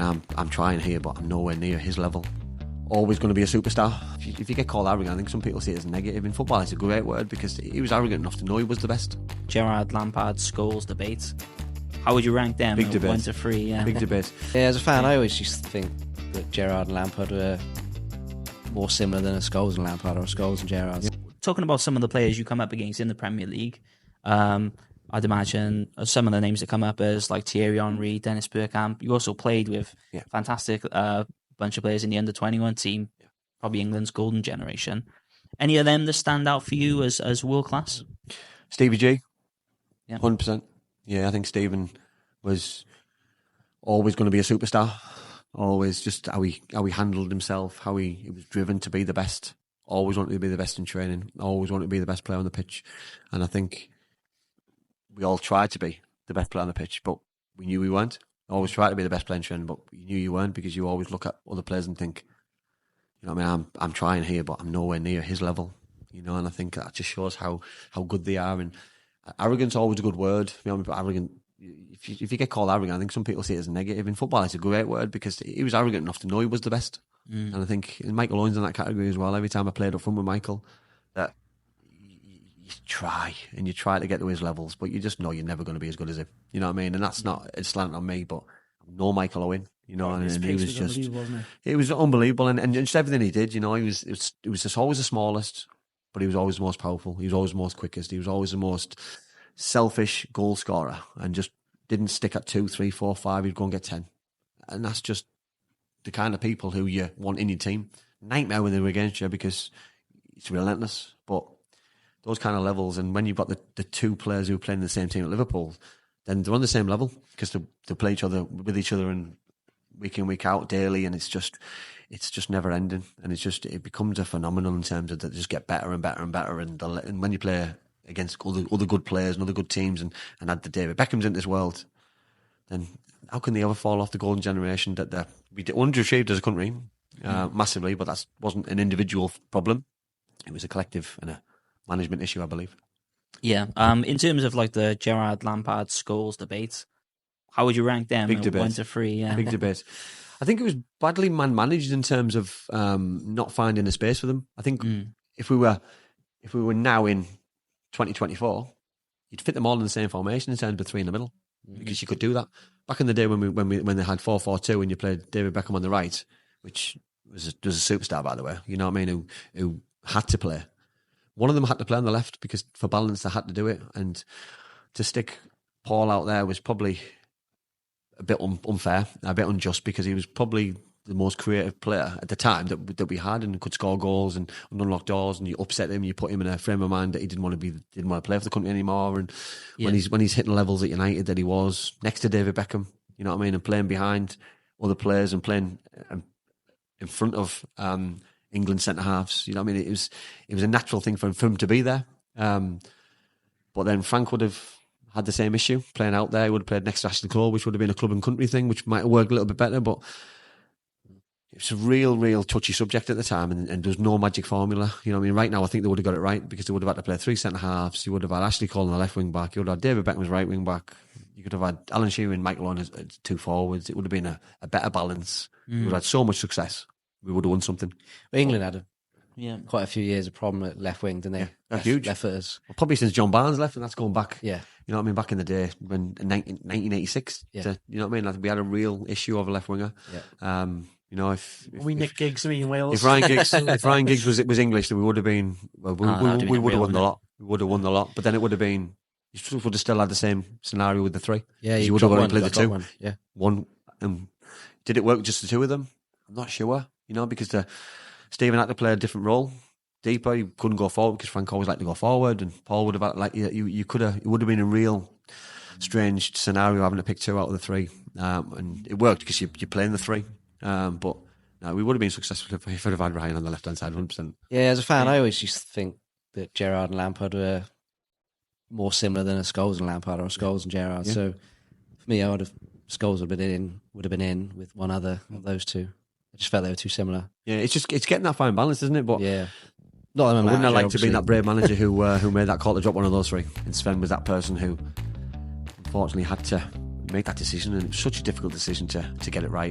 I'm trying here, but I'm nowhere near his level. Always going to be a superstar. If you get called arrogant, I think some people see it as negative. In football, it's a great word because he was arrogant enough to know he was the best. Gerrard, Lampard, Scholes debate. How would you rank them? Big debate. 1 to 3, yeah. Big debate. Yeah, as a fan, I always used to think that Gerrard and Lampard were more similar than a Scholes and Lampard or a Scholes and Gerrard. Yeah. Talking about some of the players you come up against in the Premier League, I'd imagine some of the names that come up is like Thierry Henry, Dennis Bergkamp. You also played with fantastic bunch of players in the under-21 team, probably England's golden generation. Any of them that stand out for you as world-class? Stevie G, yeah. 100%. Yeah, I think Stephen was always going to be a superstar. Always just how he handled himself, how he was driven to be the best. Always wanted to be the best in training. Always wanted to be the best player on the pitch. And I think we all tried to be the best player on the pitch, but we knew we weren't. Always tried to be the best player in training, but you knew you weren't because you always look at other players and think, you know what I mean, I'm trying here, but I'm nowhere near his level. You know, and I think that just shows how good they are. And arrogance is always a good word. You know, arrogant. If you get called arrogant, I think some people see it as negative. In football, it's a great word because he was arrogant enough to know he was the best. And I think Michael Owen's in that category as well. Every time I played up front with Michael, that you try to get to his levels, but you just know you're never going to be as good as him. You know what I mean? And that's not a slant on me, but no Michael Owen. You know, and he was just, it was unbelievable, and just everything he did. You know, it was just always the smallest, but he was always the most powerful. He was always the most quickest. He was always the most selfish goal scorer, and just didn't stick at 2, 3, 4, 5. He'd go and get 10, and that's just the kind of people who you want in your team. Nightmare when they were against you because it's relentless. But those kind of levels, and when you've got the two players who are playing in the same team at Liverpool, then they're on the same level because they play with each other and week in, week out, daily, and it's just never ending, and it becomes a phenomenon in terms of that just get better and better and better, and when you play against other good players and other good teams, and add the David Beckhams into this world, then how can they ever fall off the golden generation that we underachieved as a country massively, but that wasn't an individual problem, it was a collective and a management issue, I believe. Yeah, in terms of like the Gerrard, Lampard, Scholes debate, how would you rank them? Big debate. 1 to 3, yeah. Big debate. I think it was badly managed in terms of not finding a space for them. I think if we were now in 2024, you'd fit them all in the same formation in terms of 3 in the middle, because you could do that. Back in the day when they had 4-4-2 and you played David Beckham on the right, which was a superstar, by the way, you know what I mean, who had to play. One of them had to play on the left because for balance they had to do it, and to stick Paul out there was probably a bit unfair, a bit unjust, because he was probably the most creative player at the time that we had, and could score goals and unlock doors, and you upset him, you put him in a frame of mind that he didn't want to play for the country anymore. And when he's hitting levels at United that he was next to David Beckham, you know what I mean, and playing behind other players and playing in front of England centre halves, you know what I mean, it was a natural thing for him to be there. But then Frank would have had the same issue playing out there. He would have played next to Ashley Cole, which would have been a club and country thing, which might have worked a little bit better, but it's a real touchy subject at the time, and there's no magic formula. You know what I mean? Right now, I think they would have got it right, because they would have had to play 3 centre-halves. You would have had Ashley Cole on the left wing-back. You would have had David Beckham as right wing-back. You could have had Alan Shearer and Michael Owen as 2 forwards. It would have been a better balance. We would have had so much success. We would have won something. But England had quite a few years of problem at left wing, didn't they? Yeah, huge. Left footers. Well, probably since John Barnes left, and that's going back. Yeah. You know what I mean? Back in the day, when in 1986. Yeah. You know what I mean? Like, we had a real issue of a left winger. Yeah. You know, if Nick Giggs in Wales. If Ryan Giggs was English, then we would have been. Well, we would have won the lot. We would have won the lot, but then it would have been. You would have still had the same scenario with the 3. Yeah, you would have only played the 2. One. Yeah. One. Did it work just the 2 of them? I'm not sure. You know, because Stephen had to play a different role, deeper. He couldn't go forward because Frank always liked to go forward, and Paul would have it would have been a real strange scenario having to pick 2 out of the 3, and it worked because you're playing the 3. But no, we would have been successful if we would have had Ryan on the left hand side, 100%. Yeah, as a fan, I always used to think that Gerrard and Lampard were more similar than a Scholes and Lampard or a Scholes and Gerrard. Yeah. So for me, Scholes would have been in with one other of those 2. I just felt they were too similar. Yeah, it's getting that fine balance, isn't it? But yeah, wouldn't I like to be that brave manager who made that call to drop one of those 3? And Sven was that person who unfortunately had to make that decision, and it was such a difficult decision to get it right.